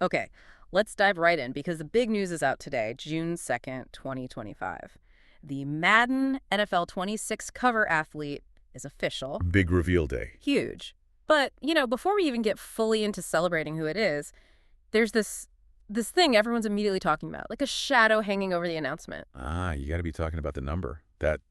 Okay, let's dive right in because the big news is out today, June 2nd, 2025. The Madden NFL 26 cover athlete is official. Big reveal day. Huge. But, before we even get fully into celebrating who it is, there's this thing everyone's immediately talking about, like a shadow hanging over the announcement. You got to be talking about the number. That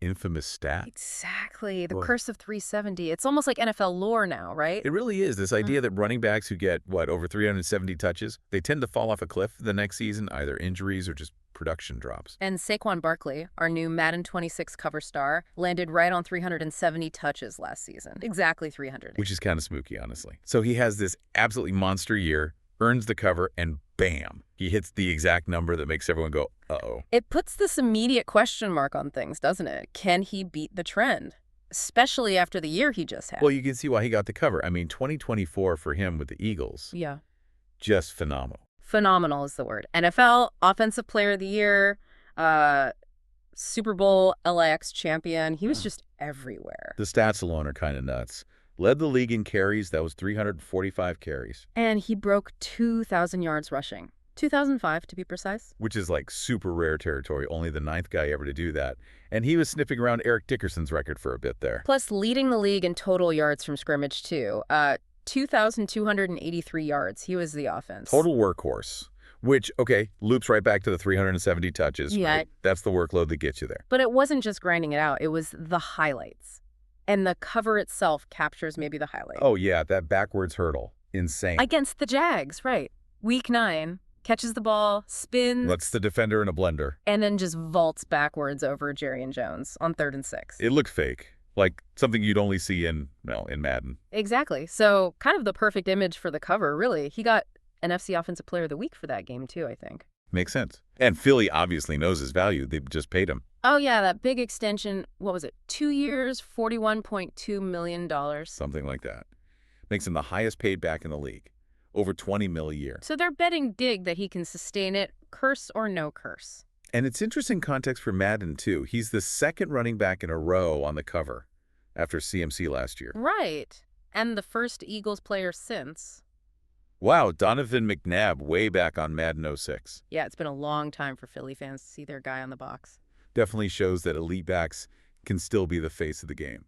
infamous stat. Exactly. The Boy. curse of 370. It's almost like NFL lore now, right? It really is. This idea that running backs who get, over 370 touches, they tend to fall off a cliff the next season, either injuries or just production drops. And Saquon Barkley, our new Madden 26 cover star, landed right on 370 touches last season. Exactly 300. Which is kind of spooky, honestly. So he has this absolutely monster year, earns the cover, and bam, he hits the exact number that makes everyone go, uh-oh. It puts this immediate question mark on things, doesn't it? Can he beat the trend? Especially after the year he just had. Well, you can see why he got the cover. I mean, 2024 for him with the Eagles, Yeah. just phenomenal. Phenomenal is the word. NFL Offensive Player of the Year, Super Bowl LAX champion. He was just everywhere. The stats alone are kind of nuts. Led the league in carries. That was 345 carries. And he broke 2,000 yards rushing. 2005, to be precise. Which is like super rare territory. Only the 9th guy ever to do that. And he was sniffing around Eric Dickerson's record for a bit there. Plus leading the league in total yards from scrimmage, too. 2,283 yards. He was the offense. Total workhorse. Which, okay, loops right back to the 370 touches. Yeah. Right? That's the workload that gets you there. But it wasn't just grinding it out. It was the highlights. And the cover itself captures maybe the highlight. Oh, yeah, that backwards hurdle. Insane. Against the Jags, right. Week 9, catches the ball, spins. Lets the defender in a blender. And then just vaults backwards over Jerry and Jones on 3rd and 6. It looked fake. Like something you'd only see in Madden. Exactly. So kind of the perfect image for the cover, really. He got NFC Offensive Player of the Week for that game, too, I think. Makes sense. And Philly obviously knows his value. They just paid him. Oh, yeah, that big extension. What was it? 2 years, $41.2 million. Something like that. Makes him the highest paid back in the league. Over $20 million a year. So they're betting big that he can sustain it, curse or no curse. And it's interesting context for Madden, too. He's the second running back in a row on the cover after CMC last year. Right. And the first Eagles player since. Wow, Donovan McNabb way back on Madden 06. Yeah, it's been a long time for Philly fans to see their guy on the box. Definitely shows that elite backs can still be the face of the game.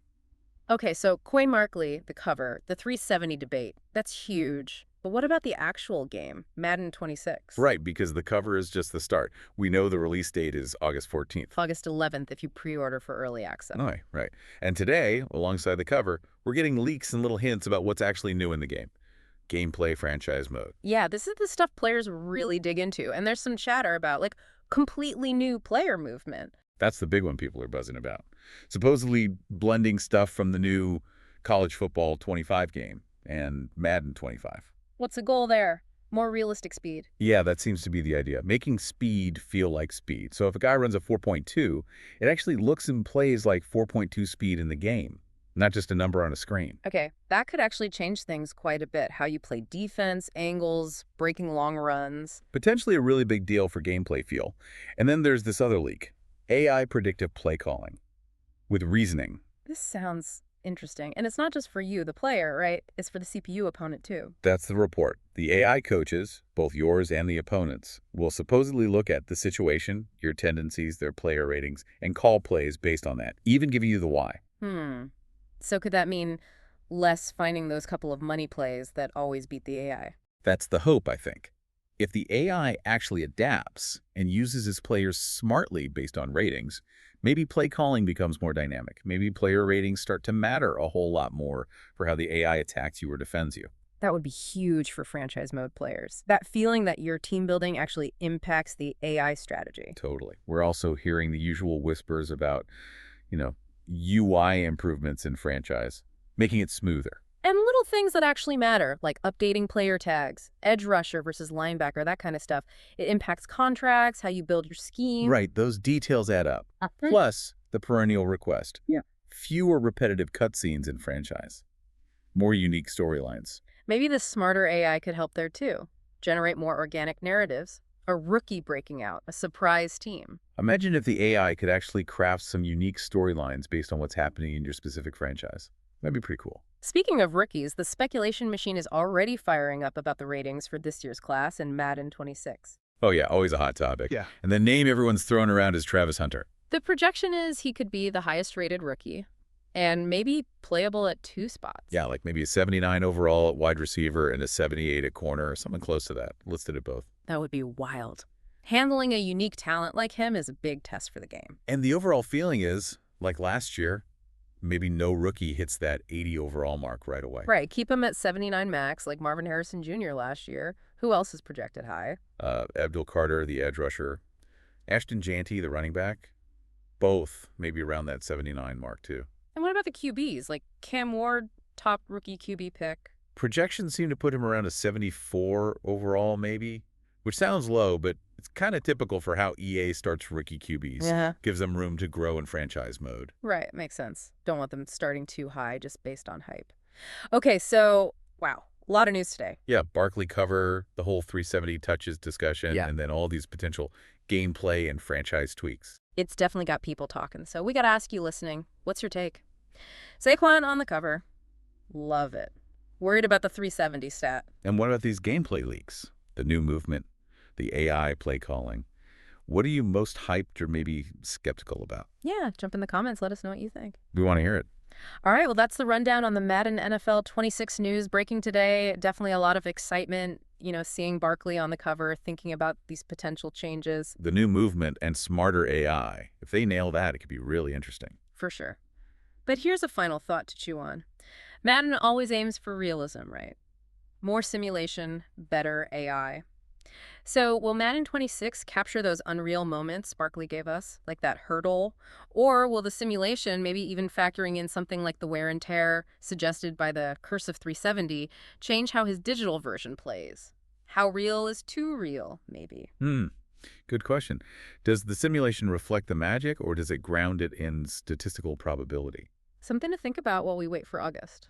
Okay, so Saquon Barkley, the cover, the 370 debate, that's huge. But what about the actual game, Madden 26? Right, because the cover is just the start. We know the release date is August 14th. August 11th if you pre-order for early access. Oh, right. And today, alongside the cover, we're getting leaks and little hints about what's actually new in the game. Gameplay franchise mode. Yeah, this is the stuff players really dig into. And there's some chatter about, completely new player movement. That's the big one people are buzzing about. Supposedly blending stuff from the new college football 25 game and Madden 25. What's the goal there? More realistic speed. Yeah, that seems to be the idea. Making speed feel like speed. So if a guy runs a 4.2, it actually looks and plays like 4.2 speed in the game, not just a number on a screen. Okay, that could actually change things quite a bit. How you play defense, angles, breaking long runs. Potentially a really big deal for gameplay feel. And then there's this other leak. AI predictive play calling with reasoning. This sounds interesting. And it's not just for you, the player, right? It's for the CPU opponent, too. That's the report. The AI coaches, both yours and the opponent's, will supposedly look at the situation, your tendencies, their player ratings, and call plays based on that, even giving you the why. So could that mean less finding those couple of money plays that always beat the AI? That's the hope, I think. If the AI actually adapts and uses its players smartly based on ratings, maybe play calling becomes more dynamic. Maybe player ratings start to matter a whole lot more for how the AI attacks you or defends you. That would be huge for franchise mode players. That feeling that your team building actually impacts the AI strategy. Totally. We're also hearing the usual whispers about, UI improvements in franchise, making it smoother. And little things that actually matter, like updating player tags, edge rusher versus linebacker, that kind of stuff. It impacts contracts, how you build your scheme. Right, those details add up. Plus, the perennial request. Yeah. Fewer repetitive cutscenes in franchise. More unique storylines. Maybe the smarter AI could help there too. Generate more organic narratives. A rookie breaking out, a surprise team. Imagine if the AI could actually craft some unique storylines based on what's happening in your specific franchise. That'd be pretty cool. Speaking of rookies, the speculation machine is already firing up about the ratings for this year's class in Madden 26. Oh, yeah, always a hot topic. Yeah. And the name everyone's throwing around is Travis Hunter. The projection is he could be the highest-rated rookie and maybe playable at 2 spots. Yeah, like maybe a 79 overall at wide receiver and a 78 at corner or something close to that. Listed at both. That would be wild. Handling a unique talent like him is a big test for the game. And the overall feeling is, like last year, maybe no rookie hits that 80 overall mark right away. Right, keep him at 79 max like Marvin Harrison Jr. last year. Who else is projected high? Abdul Carter, the edge rusher. Ashton Janty, the running back. Both maybe around that 79 mark, too. And what about the QBs? Like Cam Ward, top rookie QB pick. Projections seem to put him around a 74 overall, maybe, which sounds low, but it's kind of typical for how EA starts rookie QBs. Yeah. Gives them room to grow in franchise mode. Right, makes sense. Don't want them starting too high just based on hype. Okay, so, wow, a lot of news today. Yeah, Barkley cover, the whole 370 touches discussion, Yeah. and then all these potential gameplay and franchise tweaks. It's definitely got people talking, so we got to ask you listening, what's your take? Saquon on the cover. Love it. Worried about the 370 stat. And what about these gameplay leaks? The new movement, the AI play calling. What are you most hyped or maybe skeptical about? Yeah, jump in the comments. Let us know what you think. We want to hear it. All right, well, that's the rundown on the Madden NFL 26 news breaking today. Definitely a lot of excitement, seeing Barkley on the cover, thinking about these potential changes. The new movement and smarter AI. If they nail that, it could be really interesting. For sure. But here's a final thought to chew on. Madden always aims for realism, right? More simulation, better AI. So will Madden 26 capture those unreal moments Barkley gave us, like that hurdle? Or will the simulation, maybe even factoring in something like the wear and tear suggested by the Curse of 370, change how his digital version plays? How real is too real, maybe? Good question. Does the simulation reflect the magic, or does it ground it in statistical probability? Something to think about while we wait for August.